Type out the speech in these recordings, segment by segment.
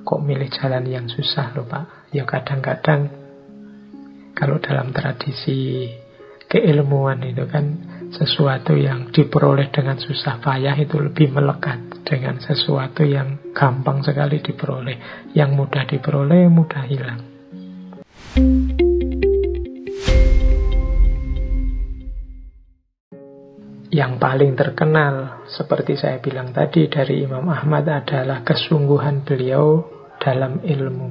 Kok milih jalan yang susah loh Pak? Ya kadang-kadang kalau dalam tradisi keilmuan itu kan sesuatu yang diperoleh dengan susah payah itu lebih melekat dengan sesuatu yang gampang sekali diperoleh. Yang mudah diperoleh, mudah hilang. Yang paling terkenal, seperti saya bilang tadi dari Imam Ahmad, adalah kesungguhan beliau dalam ilmu.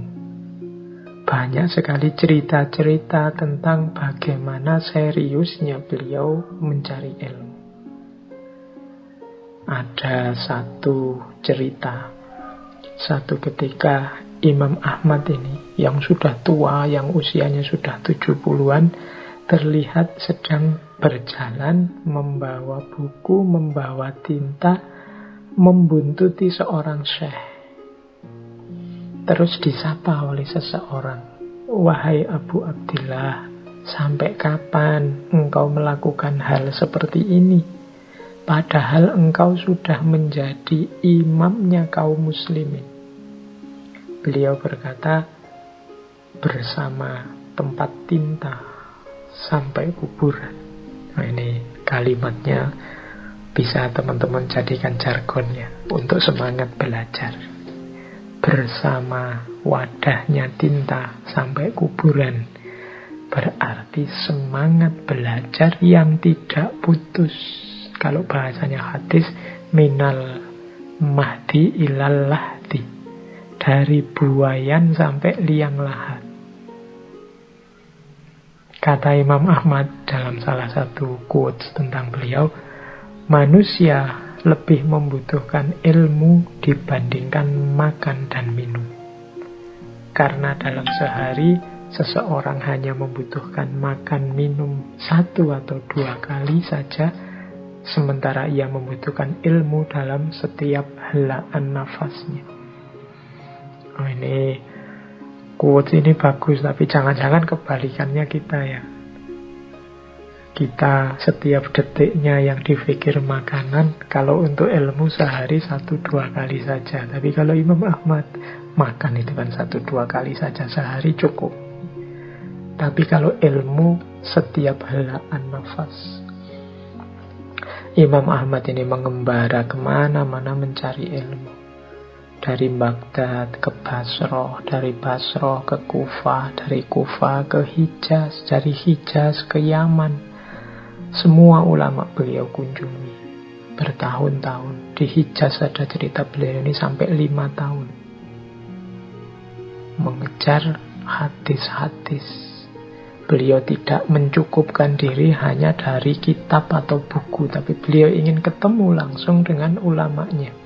Banyak sekali cerita-cerita tentang bagaimana seriusnya beliau mencari ilmu. Ada satu cerita, satu ketika Imam Ahmad ini, yang sudah tua, yang usianya sudah 70-an, terlihat sedang berjalan, membawa buku, membawa tinta, membuntuti seorang syekh. Terus disapa oleh seseorang, "Wahai Abu Abdillah, sampai kapan engkau melakukan hal seperti ini? Padahal engkau sudah menjadi imamnya kaum muslimin." Beliau berkata, "Bersama tempat tinta sampai kuburan." Nah, ini kalimatnya bisa teman-teman jadikan jargonnya untuk semangat belajar. Bersama wadahnya tinta sampai kuburan berarti semangat belajar yang tidak putus. Kalau bahasanya hadis, minal mahdi ilal lahdi, dari buayan sampai liang lahat. Kata Imam Ahmad dalam salah satu quotes tentang beliau, manusia lebih membutuhkan ilmu dibandingkan makan dan minum. Karena dalam sehari, seseorang hanya membutuhkan makan minum 1 atau 2 kali saja, sementara ia membutuhkan ilmu dalam setiap helaan nafasnya. Oh, ini quotes ini bagus, tapi jangan-jangan kebalikannya kita ya. Kita setiap detiknya yang dipikir makanan, kalau untuk ilmu sehari 1-2 kali saja. Tapi kalau Imam Ahmad, makan itu kan 1-2 kali saja sehari cukup. Tapi kalau ilmu, setiap helaan nafas. Imam Ahmad ini mengembara kemana-mana mencari ilmu. Dari Baghdad ke Basrah, dari Basrah ke Kufah, dari Kufah ke Hijaz, dari Hijaz ke Yaman. Semua ulama beliau kunjungi bertahun-tahun. Di Hijaz ada cerita beliau ini sampai 5 tahun mengejar hadis-hadis. Beliau tidak mencukupkan diri hanya dari kitab atau buku, tapi beliau ingin ketemu langsung dengan ulamanya.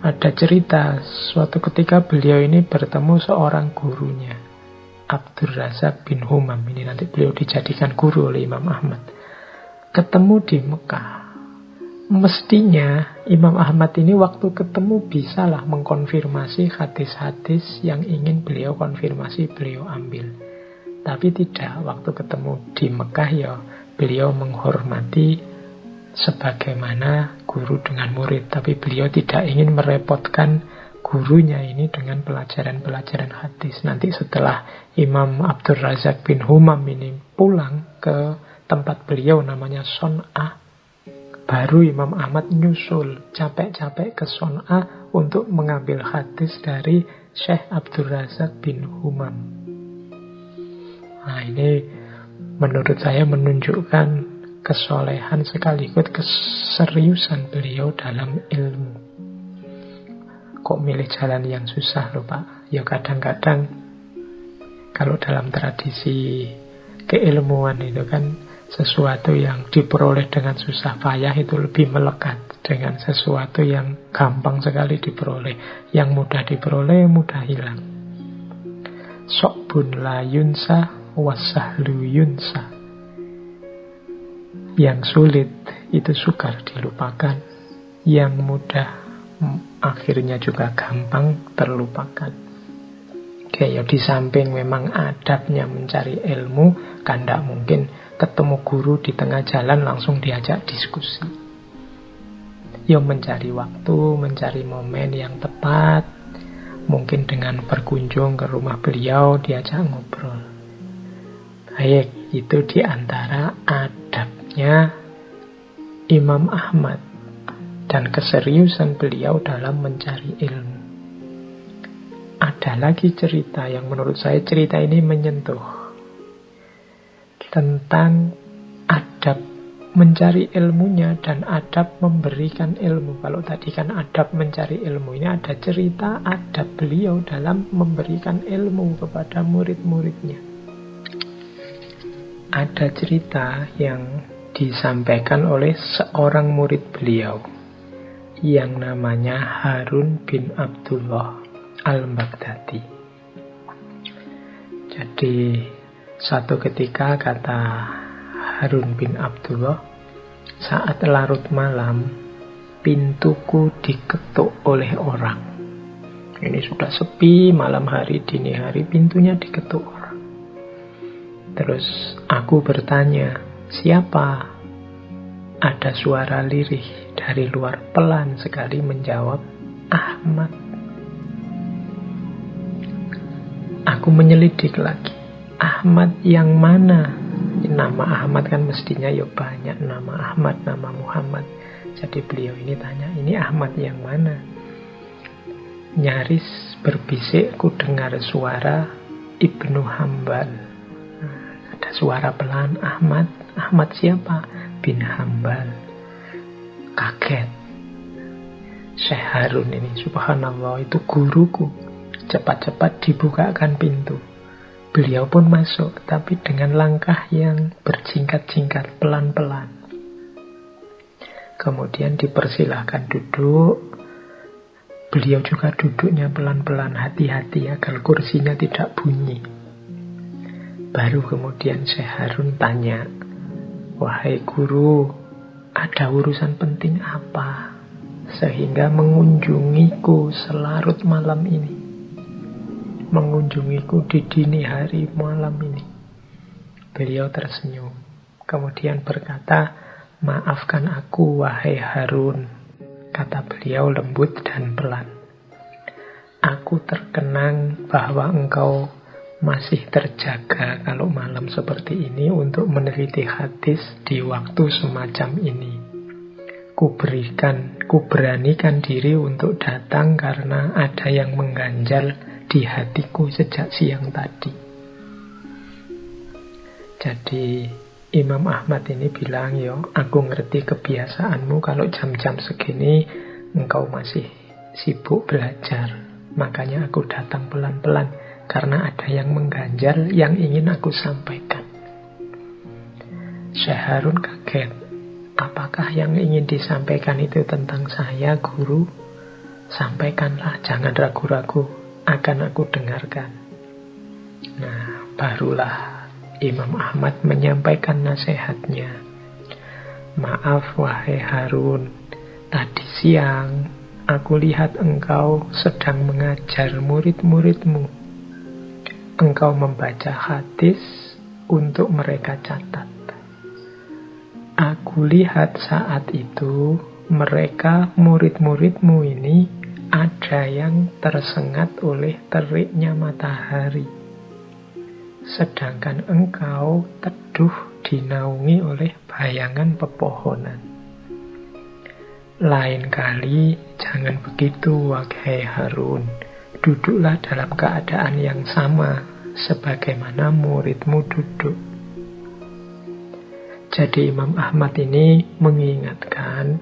Ada cerita, suatu ketika beliau ini bertemu seorang gurunya, Abdur Razak bin Humam. Ini nanti beliau dijadikan guru oleh Imam Ahmad. Ketemu di Mekah. Mestinya Imam Ahmad ini waktu ketemu bisalah mengkonfirmasi hadis-hadis yang ingin beliau konfirmasi, beliau ambil. Tapi tidak, waktu ketemu di Mekah ya beliau menghormati sebagaimana guru dengan murid, tapi beliau tidak ingin merepotkan gurunya ini dengan pelajaran-pelajaran hadis. Nanti setelah Imam Abdur Razak bin Humam ini pulang ke tempat beliau namanya Son'ah, baru Imam Ahmad nyusul capek-capek ke Son'ah untuk mengambil hadis dari Syekh Abdur Razak bin Humam. Nah, ini menurut saya menunjukkan kesolehan sekaligus keseriusan beliau dalam ilmu. Kok milih jalan yang susah loh Pak? Ya kadang-kadang kalau dalam tradisi keilmuan itu kan sesuatu yang diperoleh dengan susah payah itu lebih melekat dengan sesuatu yang gampang sekali diperoleh. Yang mudah diperoleh, mudah hilang. Sokbun la yunsa wasahlu yunsa. Yang sulit itu sukar dilupakan, yang mudah akhirnya juga gampang terlupakan. Oke, ya di samping memang adabnya mencari ilmu, kan tidak mungkin ketemu guru di tengah jalan langsung diajak diskusi. Ya mencari waktu, mencari momen yang tepat. Mungkin dengan berkunjung ke rumah beliau, diajak ngobrol. Baik, itu di antara adabnya Imam Ahmad dan keseriusan beliau dalam mencari ilmu. Ada lagi cerita yang menurut saya cerita ini menyentuh tentang adab mencari ilmunya dan adab memberikan ilmu. Kalau tadi kan adab mencari ilmu, ini ada cerita adab beliau dalam memberikan ilmu kepada murid-muridnya. Ada cerita yang disampaikan oleh seorang murid beliau yang namanya Harun bin Abdullah al-Baghdadi. Jadi satu ketika kata Harun bin Abdullah, saat larut malam, pintuku diketuk oleh orang. Ini sudah sepi, malam hari, dini hari, pintunya diketuk orang. Terus aku bertanya, siapa? Ada suara lirih dari luar pelan sekali menjawab, Ahmad. Aku menyelidik lagi, Ahmad yang mana? Nama Ahmad kan mestinya ya banyak, nama Ahmad, nama Muhammad. Jadi beliau ini tanya, ini Ahmad yang mana? Nyaris berbisik ku dengar suara Ibnu Hambal. Ada suara pelan, Ahmad. Ahmad siapa? Bin Hambal. Kaget. Syekh Harun ini, subhanallah, itu guruku. Cepat-cepat dibukakan pintu. Beliau pun masuk, tapi dengan langkah yang berjingkat-jingkat, pelan-pelan. Kemudian dipersilahkan duduk. Beliau juga duduknya pelan-pelan, hati-hati agar kursinya tidak bunyi. Baru kemudian Syekh Harun tanya, wahai guru, ada urusan penting apa sehingga mengunjungiku selarut malam ini? Mengunjungiku di dini hari malam ini. Beliau tersenyum. Kemudian berkata, maafkan aku wahai Harun. Kata beliau lembut dan pelan. Aku terkenang bahwa engkau masih terjaga kalau malam seperti ini untuk meneliti hadis di waktu semacam ini. Kuberanikan diri untuk datang karena ada yang mengganjal di hatiku sejak siang tadi. Jadi Imam Ahmad ini bilang, yo, aku ngerti kebiasaanmu kalau jam-jam segini engkau masih sibuk belajar. Makanya aku datang pelan-pelan karena ada yang mengganjal yang ingin aku sampaikan. Syekh Harun kaget. Apakah yang ingin disampaikan itu tentang saya, guru? Sampaikanlah, jangan ragu-ragu. Akan aku dengarkan. Nah, barulah Imam Ahmad menyampaikan nasihatnya. Maaf wahai Harun, tadi siang aku lihat engkau sedang mengajar murid-muridmu. Engkau membaca hadis untuk mereka catat. Aku lihat saat itu mereka murid-muridmu ini ada yang tersengat oleh teriknya matahari. Sedangkan engkau teduh dinaungi oleh bayangan pepohonan. Lain kali jangan begitu wahai Harun. Duduklah dalam keadaan yang sama sebagaimana muridmu duduk. Jadi Imam Ahmad ini mengingatkan,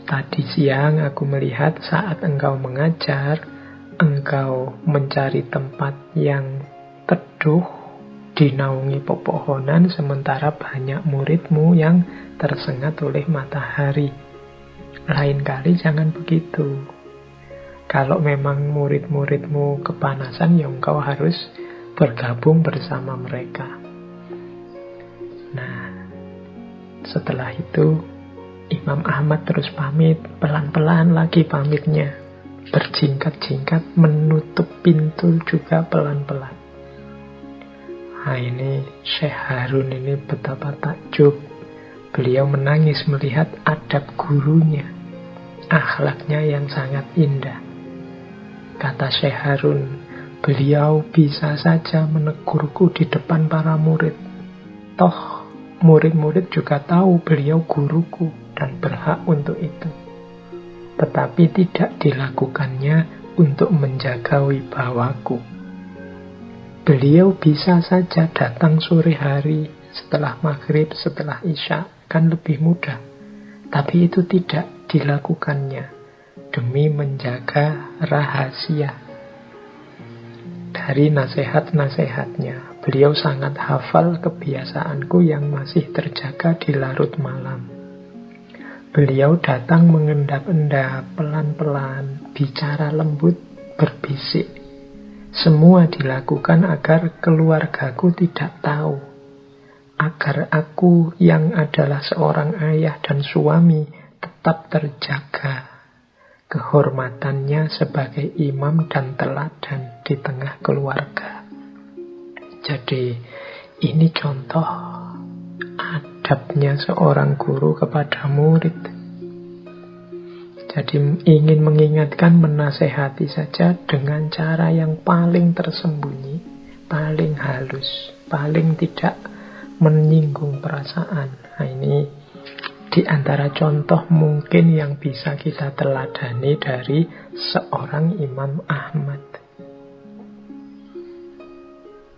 tadi siang aku melihat saat engkau mengajar, engkau mencari tempat yang teduh, dinaungi pepohonan, sementara banyak muridmu yang tersengat oleh matahari. Lain kali jangan begitu. Kalau memang murid-muridmu kepanasan, ya engkau harus bergabung bersama mereka. Nah, setelah itu Imam Ahmad terus pamit, pelan-pelan lagi pamitnya. Berjingkat-jingkat menutup pintu juga pelan-pelan. Nah ini Syekh Harun ini betapa takjub. Beliau menangis melihat adab gurunya. akhlaknya yang sangat indah. Kata Syekh Harun, beliau bisa saja menegurku di depan para murid. Toh, murid-murid juga tahu beliau guruku dan berhak untuk itu. Tetapi tidak dilakukannya untuk menjaga wibawaku. Beliau bisa saja datang sore hari, setelah maghrib, setelah isya, kan lebih mudah. Tapi itu tidak dilakukannya demi menjaga rahasia. Dari nasihat-nasihatnya, beliau sangat hafal kebiasaanku yang masih terjaga di larut malam. Beliau datang mengendap-endap, pelan-pelan, bicara lembut, berbisik. Semua dilakukan agar keluargaku tidak tahu, agar aku yang adalah seorang ayah dan suami tetap terjaga kehormatannya sebagai imam dan teladan di tengah keluarga. Jadi ini contoh adabnya seorang guru kepada murid. Jadi ingin mengingatkan, menasehati saja dengan cara yang paling tersembunyi, paling halus, paling tidak menyinggung perasaan. Nah, ini di antara contoh mungkin yang bisa kita teladani dari seorang Imam Ahmad.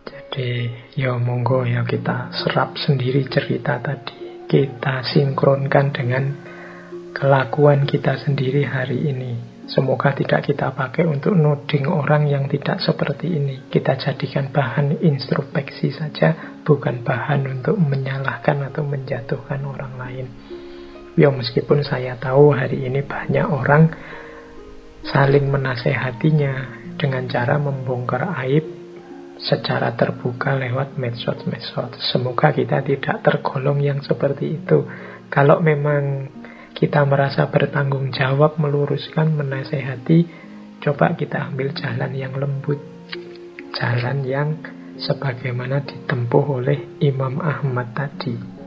Jadi ya monggo ya kita serap sendiri cerita tadi. Kita sinkronkan dengan kelakuan kita sendiri hari ini. Semoga tidak kita pakai untuk nuding orang yang tidak seperti ini. Kita jadikan bahan introspeksi saja, bukan bahan untuk menyalahkan atau menjatuhkan orang lain. Ya meskipun saya tahu hari ini banyak orang saling menasehatinya dengan cara membongkar aib secara terbuka lewat medsos-medsos. Semoga kita tidak tergolong yang seperti itu. Kalau memang kita merasa bertanggung jawab meluruskan, menasehati, coba kita ambil jalan yang lembut, jalan yang sebagaimana ditempuh oleh Imam Ahmad tadi.